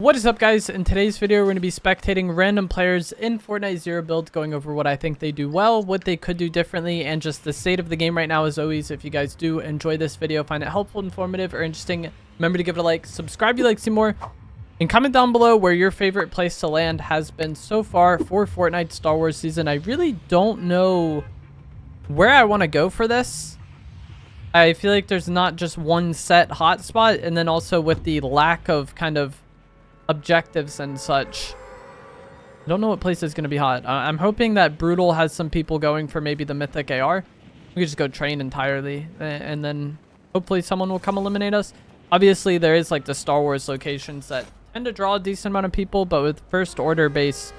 What is up, guys? In today's video, we're going to be spectating random players in Fortnite Zero Build, going over what I think they do well, what they could do differently, and just the state of the game right now. As always, if you guys do enjoy this video, find it helpful, informative, or interesting, remember to give it a like, subscribe if you'd like to see more, and comment down below where your favorite place to land has been so far for Fortnite Star Wars season. I really don't know where I want to go for this. I feel like there's not just one set hotspot, and then also with the lack of kind of objectives and such, I don't know what place is going to be hot. I'm hoping that Brutal has some people going for maybe the Mythic AR. We could just go train entirely, and then hopefully someone will come eliminate us. Obviously, there is like the Star Wars locations that tend to draw a decent amount of people, but with First Order base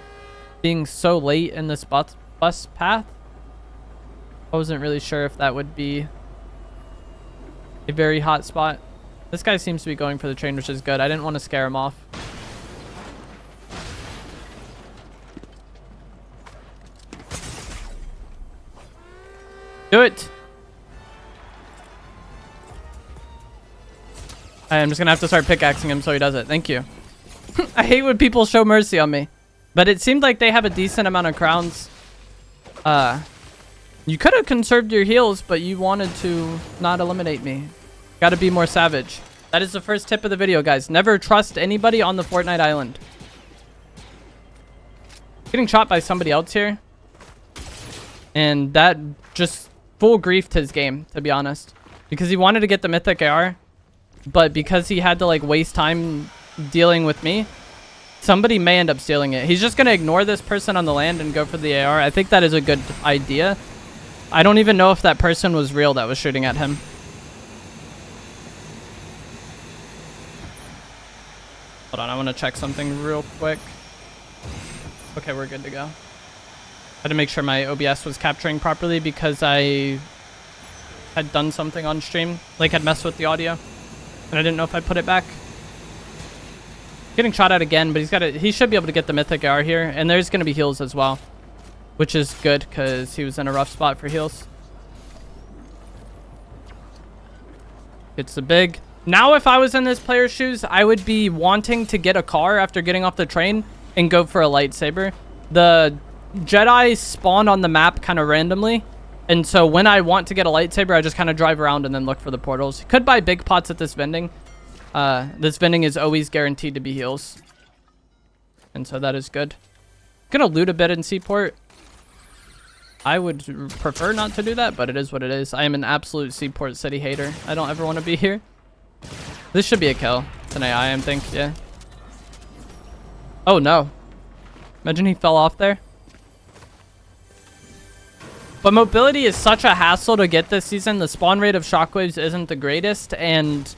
being so late in this bus path, I wasn't really sure if that would be a very hot spot. This guy seems to be going for the train, which is good. I didn't want to scare him off. Do it. I'm just gonna have to start pickaxing him so he does it. Thank you. I hate when people show mercy on me, but it seemed like they have a decent amount of crowns. You could have conserved your heals, but you wanted to not eliminate me. Gotta be more savage. That is the first tip of the video, guys. Never trust anybody on the Fortnite island. Getting shot by somebody else here, and that just full griefed his game, to be honest, because he wanted to get the Mythic AR, but because he had to like waste time dealing with me, somebody may end up stealing it. He's just gonna ignore this person on the land and go for the AR. I think that is a good idea. I don't even know if that person was real that was shooting at him. Hold on, I want to check something real quick. Okay, we're good to go. I had to make sure my OBS was capturing properly because I had done something on stream, like had messed with the audio, and I didn't know if I put it back. Getting shot at again, but he should be able to get the Mythic AR here, and there's going to be heals as well, which is good because he was in a rough spot for heals. It's the big. Now, if I was in this player's shoes, I would be wanting to get a car after getting off the train and go for a lightsaber. The Jedi spawn on the map kind of randomly, and so when I want to get a lightsaber, I just kind of drive around and then look for the portals. You could buy big pots at this vending. This vending is always guaranteed to be heals, and so that is good. Gonna loot a bit in Seaport. I would prefer not to do that, but it is what it is. I am an absolute Seaport City hater. I don't ever want to be here. This should be a kill. It's an AI, I think. Yeah. Oh no, imagine he fell off there. But mobility is such a hassle to get this season. The spawn rate of shockwaves isn't the greatest, and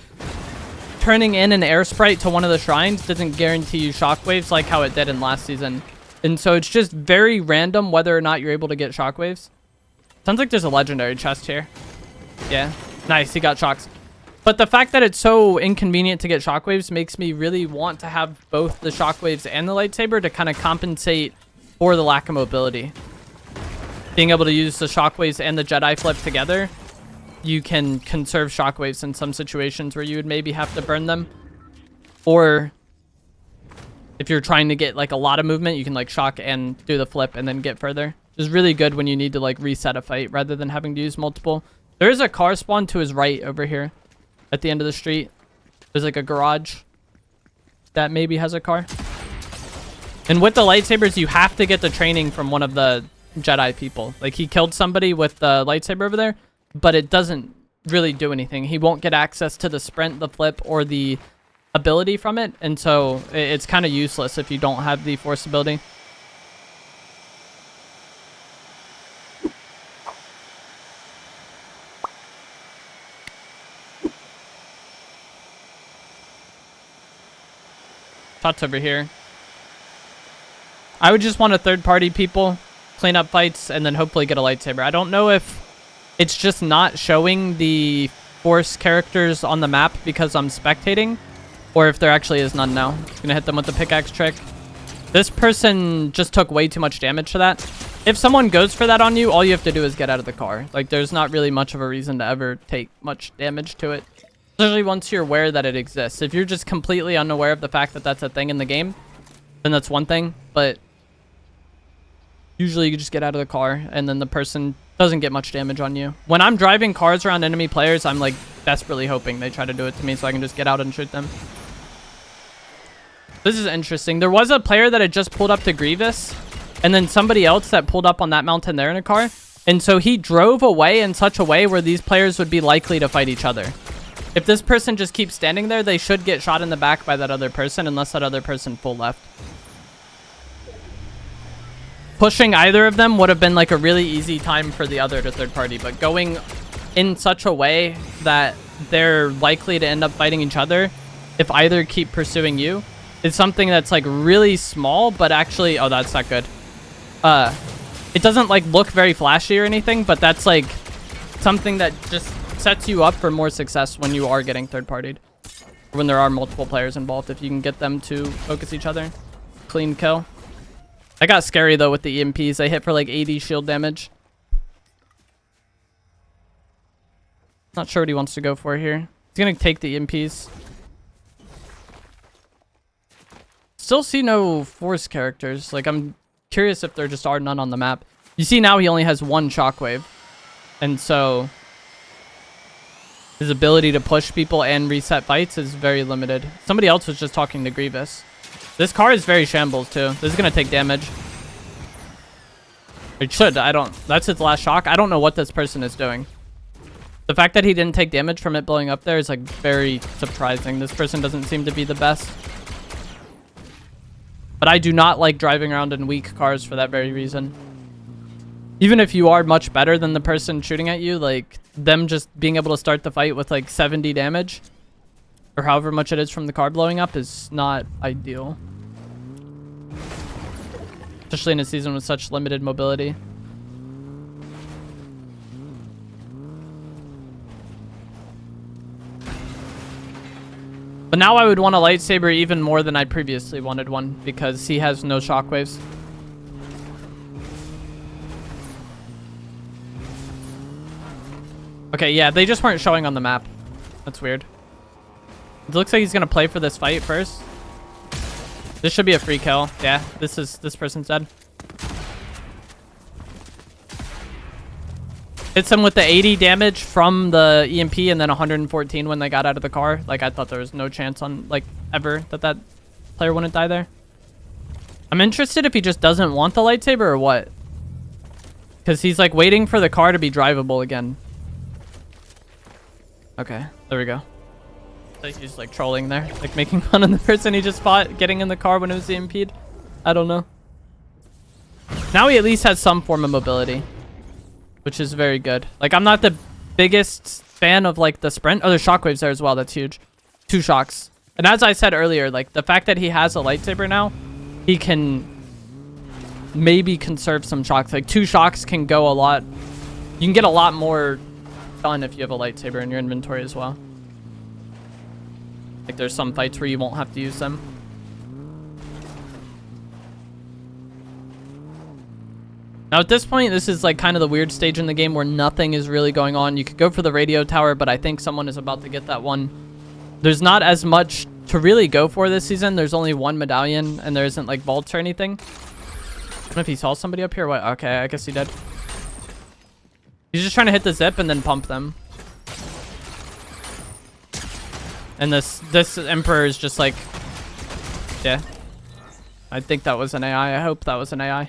turning in an air sprite to one of the shrines doesn't guarantee you shockwaves like how it did in last season. And so it's just very random whether or not you're able to get shockwaves. Sounds like there's a legendary chest here. Yeah, nice, he got shocks. But the fact that it's so inconvenient to get shockwaves makes me really want to have both the shockwaves and the lightsaber to kind of compensate for the lack of mobility. Being able to use the shockwaves and the Jedi flip together, you can conserve shockwaves in some situations where you would maybe have to burn them. Or if you're trying to get like a lot of movement, you can like shock and do the flip and then get further. It's really good when you need to like reset a fight rather than having to use multiple. There is a car spawn to his right over here at the end of the street. There's like a garage that maybe has a car. And with the lightsabers, you have to get the training from one of the Jedi people. Like, he killed somebody with the lightsaber over there, but it doesn't really do anything. He won't get access to the sprint, the flip, or the ability from it, and so it's kind of useless if you don't have the force ability. Shots over here. I would just want a third-party people clean up fights and then hopefully get a lightsaber. I don't know if it's just not showing the force characters on the map because I'm spectating, or if there actually is none now. Just gonna hit them with the pickaxe trick. This person just took way too much damage to that. If someone goes for that on you, all you have to do is get out of the car. Like, there's not really much of a reason to ever take much damage to it. Especially once you're aware that it exists. If you're just completely unaware of the fact that that's a thing in the game, then that's one thing. But usually you just get out of the car and then the person doesn't get much damage on you. When I'm driving cars around enemy players, I'm like desperately hoping they try to do it to me so I can just get out and shoot them. This is interesting. There was a player that had just pulled up to Grievous and then somebody else that pulled up on that mountain there in a car. And so he drove away in such a way where these players would be likely to fight each other. If this person just keeps standing there, they should get shot in the back by that other person unless that other person full left. Pushing either of them would have been like a really easy time for the other to third party, but going in such a way that they're likely to end up fighting each other if either keep pursuing you is something that's like really small, but actually, oh, that's not good. It doesn't like look very flashy or anything, but that's like something that just sets you up for more success when you are getting third-partied. When there are multiple players involved, if you can get them to focus each other. Clean kill. I got scary though with the EMPs. They hit for like 80 shield damage. Not sure what he wants to go for here. He's gonna take the EMPs. Still see no force characters. Like, I'm curious if there just are none on the map. You see now he only has one shockwave. And so his ability to push people and reset fights is very limited. Somebody else was just talking to Grievous. This car is very shambles too. This is going to take damage. It should. That's its last shock. I don't know what this person is doing. The fact that he didn't take damage from it blowing up there is like very surprising. This person doesn't seem to be the best. But I do not like driving around in weak cars for that very reason. Even if you are much better than the person shooting at you, like them just being able to start the fight with like 70 damage or however much it is from the car blowing up is not ideal. Especially in a season with such limited mobility. But now I would want a lightsaber even more than I previously wanted one because he has no shockwaves. Okay, yeah, they just weren't showing on the map. That's weird. It looks like he's gonna play for this fight first. This should be a free kill. Yeah, this person's dead. Hits him with the 80 damage from the EMP and then 114 when they got out of the car. Like, I thought there was no chance on, like, ever that player wouldn't die there. I'm interested if he just doesn't want the lightsaber or what. Because he's, like, waiting for the car to be drivable again. Okay, there we go. So he's, like, trolling there. Like, making fun of the person he just fought getting in the car when it was EMP'd. I don't know. Now he at least has some form of mobility, which is very good. Like, I'm not the biggest fan of, like, the sprint. Oh, there's shockwaves there as well. That's huge. 2 shocks. And as I said earlier, like, the fact that he has a lightsaber now, he can maybe conserve some shocks. Like, 2 shocks can go a lot. You can get a lot more done if you have a lightsaber in your inventory as well. Like, there's some fights where you won't have to use them. Now, at this point, this is like kind of the weird stage in the game where nothing is really going on. You could go for the radio tower, but I think someone is about to get that one. There's not as much to really go for this season. There's only 1 medallion, and there isn't like vaults or anything. I don't know if he saw somebody up here. What? Okay, I guess he did. He's just trying to hit the zip and then pump them. And this Emperor is just like, yeah. I think that was an AI. I hope that was an AI.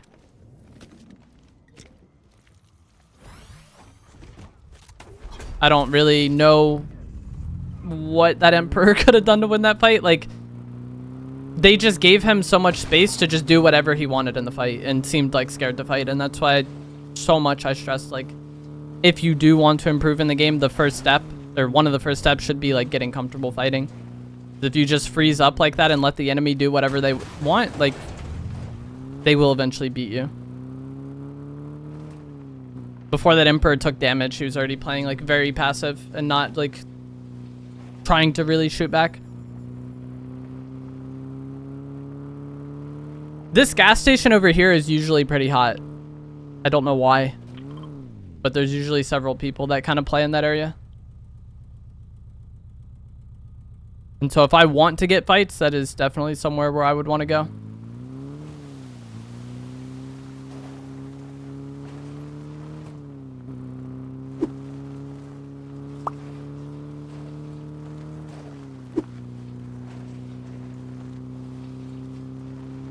I don't really know what that Emperor could have done to win that fight. Like, they just gave him so much space to just do whatever he wanted in the fight and seemed like scared to fight. And that's why so much I stressed, like, if you do want to improve in the game, the first step, or one of the first steps, should be like getting comfortable fighting. If you just freeze up like that and let the enemy do whatever they want, like, they will eventually beat you. Before that Emperor took damage, he was already playing like very passive and not like trying to really shoot back. This gas station over here is usually pretty hot. I don't know why, but there's usually several people that kind of play in that area. And so if I want to get fights, that is definitely somewhere where I would want to go.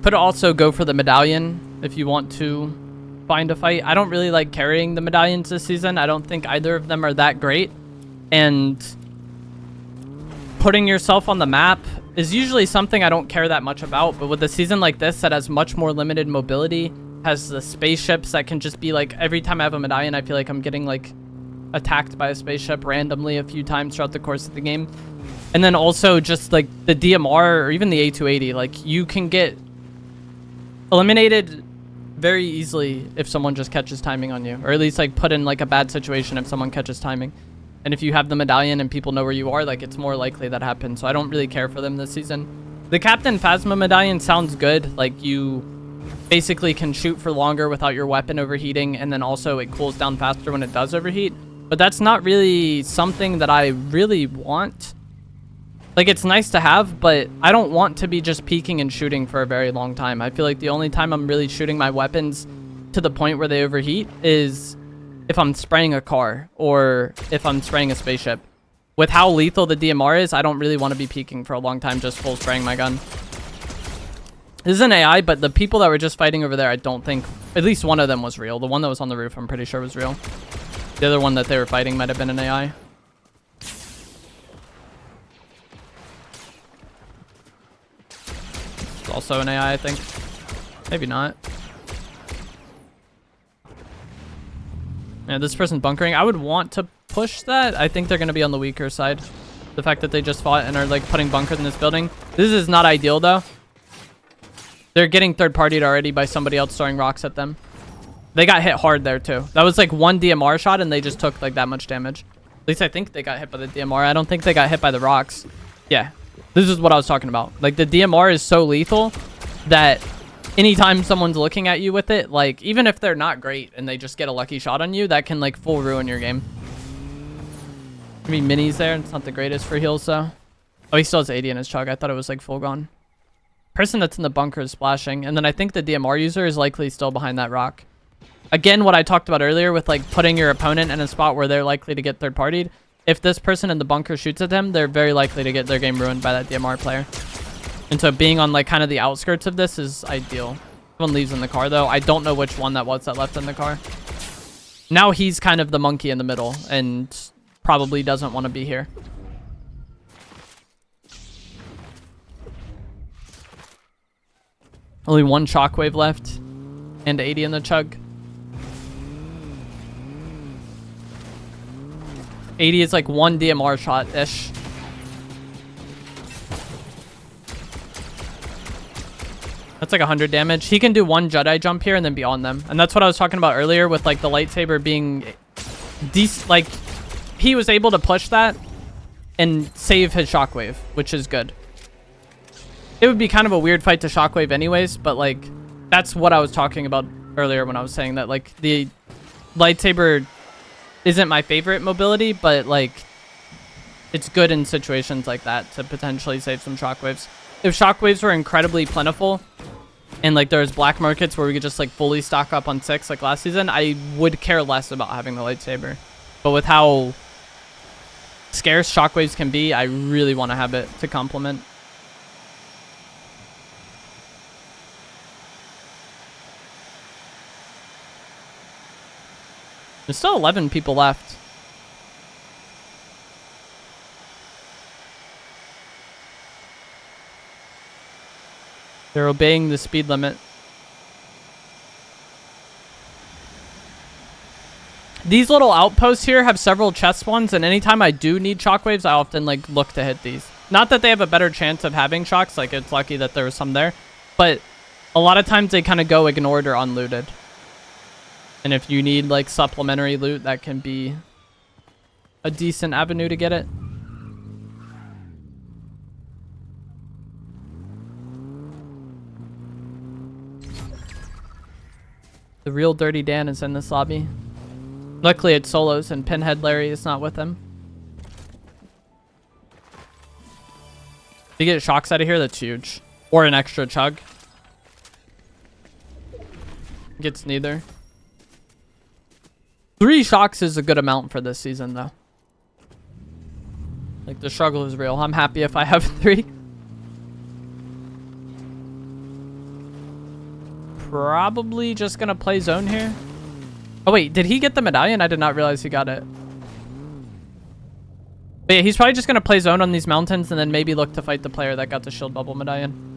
Could also go for the Medallion if you want to find a fight. I don't really like carrying the Medallions this season. I don't think either of them are that great. And putting yourself on the map is usually something I don't care that much about. But with a season like this that has much more limited mobility, has the spaceships that can just be like, every time I have a Medallion, I feel like I'm getting like attacked by a spaceship randomly a few times throughout the course of the game. And then also just like the DMR or even the A280, like you can get eliminated very easily if someone just catches timing on you, or at least like put in like a bad situation if someone catches timing. And if you have the Medallion and people know where you are, like it's more likely that happens. So I don't really care for them this season. The Captain Phasma Medallion sounds good. Like you basically can shoot for longer without your weapon overheating, and then also it cools down faster when it does overheat. But that's not really something that I really want. Like, it's nice to have, but I don't want to be just peeking and shooting for a very long time. I feel like the only time I'm really shooting my weapons to the point where they overheat is if I'm spraying a car or if I'm spraying a spaceship. With how lethal the DMR is, I don't really want to be peeking for a long time just full spraying my gun. This is an AI, but the people that were just fighting over there, I don't think... At least one of them was real. The one that was on the roof, I'm pretty sure was real. The other one that they were fighting might have been an AI. Also an AI, I think. Maybe not. Yeah, this person's bunkering. I would want to push that. I think they're going to be on the weaker side. The fact that they just fought and are like putting bunkers in this building. This is not ideal though. They're getting third-partied already by somebody else throwing rocks at them. They got hit hard there too. That was like one DMR shot and they just took like that much damage. At least I think they got hit by the DMR. I don't think they got hit by the rocks. Yeah. This is what I was talking about. Like, the DMR is so lethal that anytime someone's looking at you with it, like, even if they're not great and they just get a lucky shot on you, that can, like, full ruin your game. I mean, minis there. It's not the greatest for heals, though. Oh, he still has 80 in his chug. I thought it was, like, full gone. Person that's in the bunker is splashing. And then I think the DMR user is likely still behind that rock. Again, what I talked about earlier with, like, putting your opponent in a spot where they're likely to get third-partied. If this person in the bunker shoots at them, they're very likely to get their game ruined by that DMR player. And so being on like kind of the outskirts of this is ideal. Someone leaves in the car though. I don't know which one that was that left in the car. Now he's kind of the monkey in the middle and probably doesn't want to be here. Only one shockwave left and 80 in the chug. 80 is like one DMR shot-ish. That's like 100 damage. He can do one Jedi jump here and then be on them. And that's what I was talking about earlier with like the lightsaber being... like, he was able to push that and save his shockwave, which is good. It would be kind of a weird fight to shockwave anyways, but like, that's what I was talking about earlier when I was saying that like the lightsaber... isn't my favorite mobility, but like it's good in situations like that to potentially save some shockwaves. If shockwaves were incredibly plentiful and like there's black markets where we could just like fully stock up on 6 like last season, I would care less about having the lightsaber. But with how scarce shockwaves can be, I really want to have it to complement. There's still 11 people left. They're obeying the speed limit. These little outposts here have several chest spawns, and anytime I do need shockwaves, I often like look to hit these. Not that they have a better chance of having shocks, like it's lucky that there was some there, but a lot of times they kind of go ignored or unlooted. And if you need like supplementary loot, that can be a decent avenue to get it. The real Dirty Dan is in this lobby. Luckily it's solos and Pinhead Larry is not with him. you get shocks out of here, that's huge. Or an extra chug. Gets neither. 3 shocks is a good amount for this season, though. Like, the struggle is real. I'm happy if I have 3. Probably just gonna play zone here. Oh, wait. Did he get the medallion? I did not realize he got it. But yeah, he's probably just gonna play zone on these mountains and then maybe look to fight the player that got the shield bubble medallion.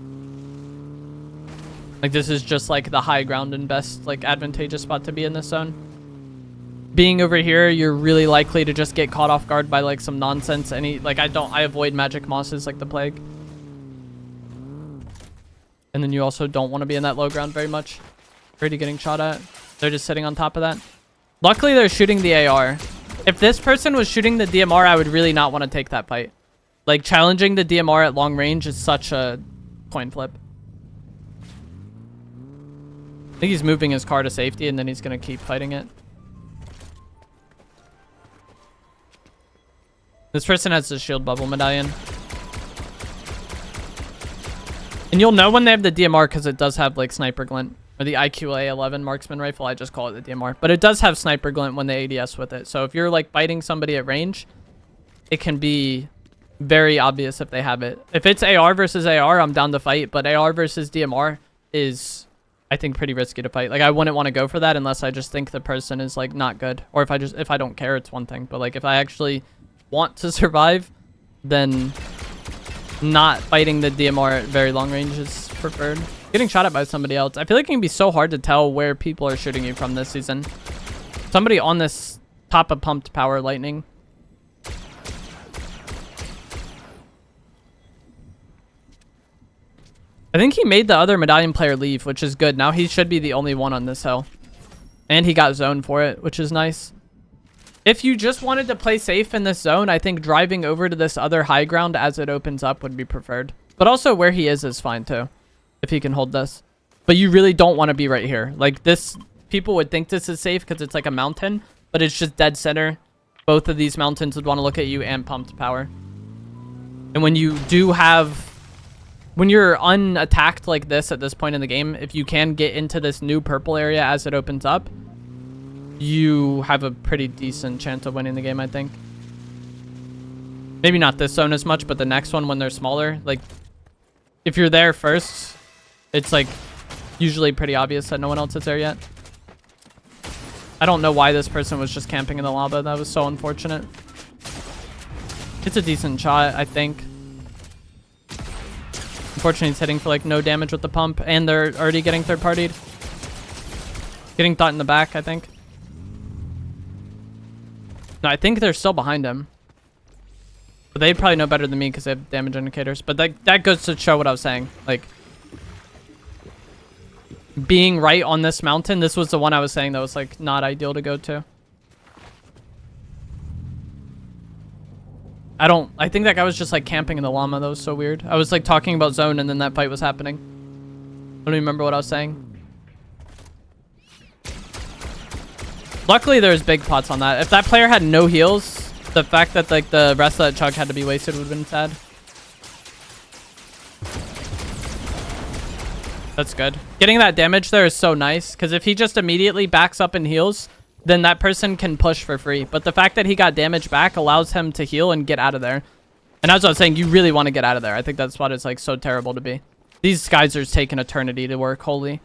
Like, this is just, like, the high ground and best, like, advantageous spot to be in this zone. Being over here, you're really likely to just get caught off guard by, like, some nonsense. I avoid magic mosses like the plague. And then you also don't want to be in that low ground very much. Already getting shot at. They're just sitting on top of that. Luckily, they're shooting the AR. If this person was shooting the DMR, I would really not want to take that fight. Like, challenging the DMR at long range is such a coin flip. I think he's moving his car to safety, and then he's going to keep fighting it. This person has the shield bubble medallion. And you'll know when they have the DMR because it does have, like, sniper glint. Or the IQA-11 marksman rifle. I just call it the DMR. But it does have sniper glint when they ADS with it. So if you're, like, fighting somebody at range, it can be very obvious if they have it. If it's AR versus AR, I'm down to fight. But AR versus DMR is, I think, pretty risky to fight. Like, I wouldn't want to go for that unless I just think the person is, like, not good. Or if I don't care, it's one thing. But, like, if I actually want to survive, then not fighting the DMR at very long range is preferred. Getting shot at by somebody else. I feel like it can be so hard to tell where people are shooting you from this season. Somebody on this top of pumped power lightning. I think he made the other medallion player leave, which is good. Now he should be the only one on this hill. And he got zoned for it, which is nice. If you just wanted to play safe in this zone, I think driving over to this other high ground as it opens up would be preferred. But also where he is fine too, if he can hold this. But you really don't want to be right here. Like, this, people would think this is safe because it's like a mountain, but it's just dead center. Both of these mountains would want to look at you and pumped power. And when you do have, when you're unattacked like this at this point in the game, if you can get into this new purple area as it opens up, you have a pretty decent chance of winning the game, I think. Maybe not this zone as much, but the next one when they're smaller. Like, if you're there first, it's, like, usually pretty obvious that no one else is there yet. I don't know why this person was just camping in the lava. That was so unfortunate. It's a decent shot, I think. Unfortunately, it's hitting for, like, no damage with the pump, and they're already getting third-partied. Getting thought in the back, I think. No, I think they're still behind him. But they probably know better than me because they have damage indicators. But that goes to show what I was saying. Like, being right on this mountain, this was the one I was saying that was, like, not ideal to go to. I think that guy was just, like, camping in the llama. That was so weird. I was, like, talking about zone and then that fight was happening. I don't even remember what I was saying. Luckily, there's big pots on that. If that player had no heals, the fact that, like, the rest of that chug had to be wasted would have been sad. That's good. Getting that damage there is so nice, because if he just immediately backs up and heals, then that person can push for free. But the fact that he got damage back allows him to heal and get out of there. And as I was saying, you really want to get out of there. I think that spot is, like, so terrible to be. These geysers take an eternity to work, holy.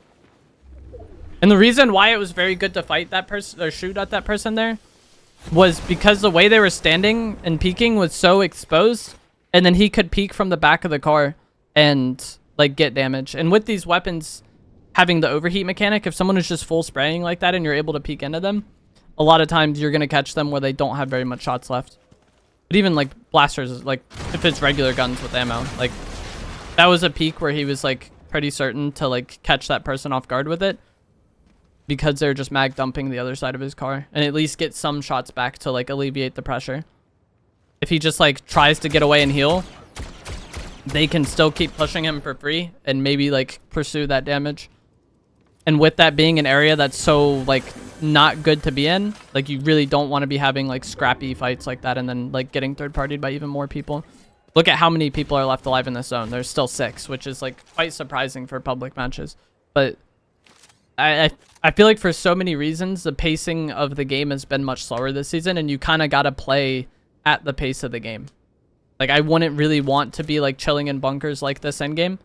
And the reason why it was very good to fight that person or shoot at that person there was because the way they were standing and peeking was so exposed, and then he could peek from the back of the car and, like, get damage. And with these weapons having the overheat mechanic, if someone is just full spraying like that and you're able to peek into them, a lot of times you're going to catch them where they don't have very much shots left. But even, like, blasters, like, if it's regular guns with ammo, like, that was a peek where he was, like, pretty certain to, like, catch that person off guard with it, because they're just mag dumping the other side of his car and at least get some shots back to, like, alleviate the pressure. If he just, like, tries to get away and heal, they can still keep pushing him for free and maybe, like, pursue that damage. And with that being an area that's so, like, not good to be in, like, you really don't want to be having, like, scrappy fights like that and then, like, getting third-partied by even more people. Look at how many people are left alive in this zone. There's still 6, which is like quite surprising for public matches. But I feel like for so many reasons, the pacing of the game has been much slower this season, and you kind of got to play at the pace of the game. Like, I wouldn't really want to be like chilling in bunkers like this endgame,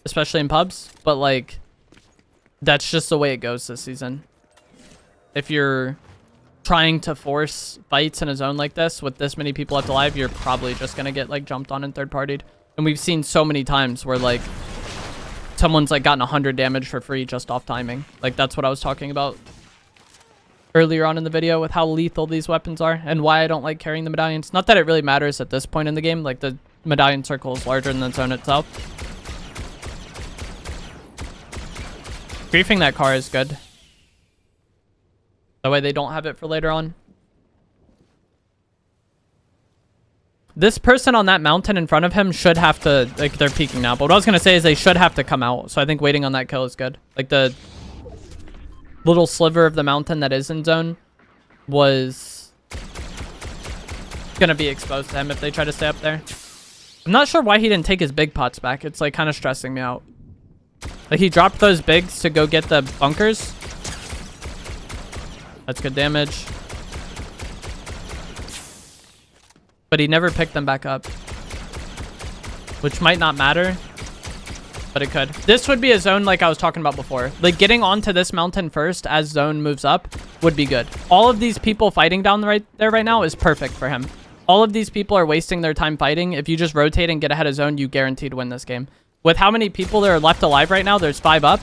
especially in pubs, but like that's just the way it goes this season. If you're trying to force fights in a zone like this with this many people left alive, you're probably just gonna get like jumped on and third partied. And we've seen so many times where like someone's like gotten 100 damage for free just off timing. Like, that's what I was talking about earlier on in the video with how lethal these weapons are and why I don't like carrying the medallions. Not that it really matters at this point in the game. Like, the medallion circle is larger than the zone itself. Griefing that car is good. That way they don't have it for later on. This person on that mountain in front of him should have to, like, they're peeking now. But what I was going to say is they should have to come out. So I think waiting on that kill is good. Like, the little sliver of the mountain that is in zone was going to be exposed to him if they try to stay up there. I'm not sure why he didn't take his big pots back. It's, like, kind of stressing me out. Like, he dropped those bigs to go get the bunkers. That's good damage. But he never picked them back up. Which might not matter. But it could. This would be a zone like I was talking about before. Like, getting onto this mountain first as zone moves up would be good. All of these people fighting down right there right now is perfect for him. All of these people are wasting their time fighting. If you just rotate and get ahead of zone, you guaranteed win this game. With how many people there are left alive right now, there's 5 up.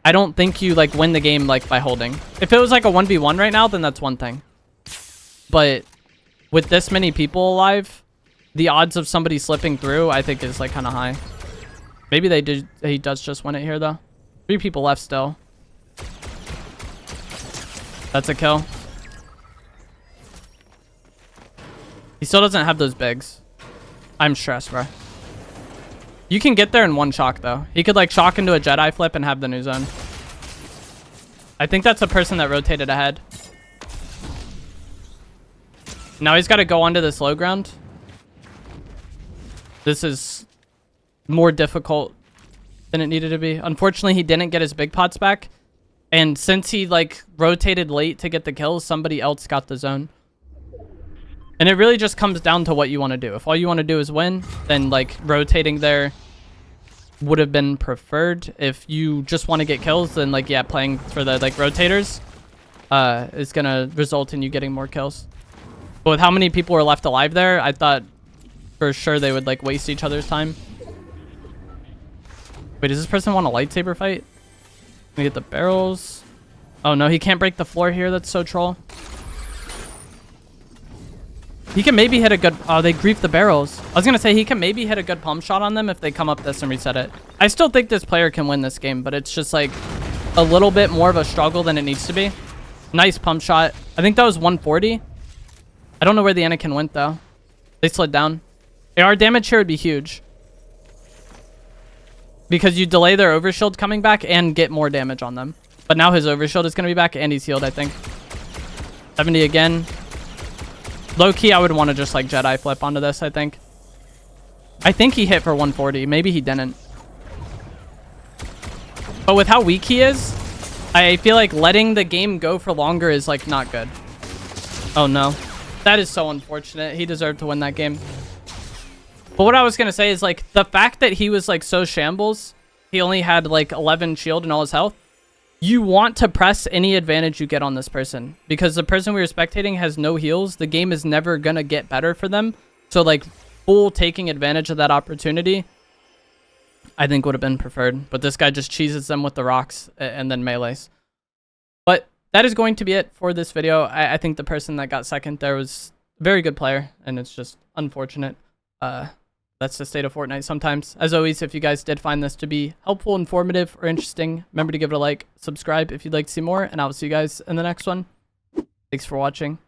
I don't think you, like, win the game, like, by holding. If it was, like, a 1v1 right now, then that's one thing. But with this many people alive, the odds of somebody slipping through, I think, is, like, kind of high. Maybe he does just win it here, though. 3 people left still. That's a kill. He still doesn't have those bigs. I'm stressed, bro. You can get there in one shock, though. He could, like, shock into a Jedi flip and have the new zone. I think that's a person that rotated ahead. Now he's got to go onto this low ground. This is more difficult than it needed to be. Unfortunately, he didn't get his big pots back. And since he, like, rotated late to get the kills, somebody else got the zone. And it really just comes down to what you want to do. If all you want to do is win, then, like, rotating there would have been preferred. If you just want to get kills, then, like, yeah, playing for the, like, rotators is going to result in you getting more kills. But with how many people were left alive there, I thought for sure they would, like, waste each other's time. Wait, does this person want a lightsaber fight? Let me get the barrels. Oh, no, he can't break the floor here. That's so troll. He can maybe hit a good... Oh, they grief the barrels. I was going to say he can maybe hit a good palm shot on them if they come up this and reset it. I still think this player can win this game, but it's just like a little bit more of a struggle than it needs to be. Nice pump shot. I think that was 140. I don't know where the Anakin went, though. They slid down. AR damage here would be huge. Because you delay their overshield coming back and get more damage on them. But now his overshield is going to be back and he's healed, I think. 70 again. Low-key, I would want to just, like, Jedi flip onto this, I think. I think he hit for 140. Maybe he didn't. But with how weak he is, I feel like letting the game go for longer is, like, not good. Oh, no. That is so unfortunate. He deserved to win that game. But what I was going to say is, like, the fact that he was, like, so shambles, he only had, like, 11 shield and all his health. You want to press any advantage you get on this person. Because the person we were spectating has no heals. The game is never going to get better for them. So, like, full taking advantage of that opportunity, I think would have been preferred. But this guy just cheeses them with the rocks and then melees. But that is going to be it for this video. I think the person that got second there was a very good player. And it's just unfortunate. That's the state of Fortnite sometimes. As always, if you guys did find this to be helpful, informative, or interesting, remember to give it a like, subscribe if you'd like to see more, and I will see you guys in the next one. Thanks for watching.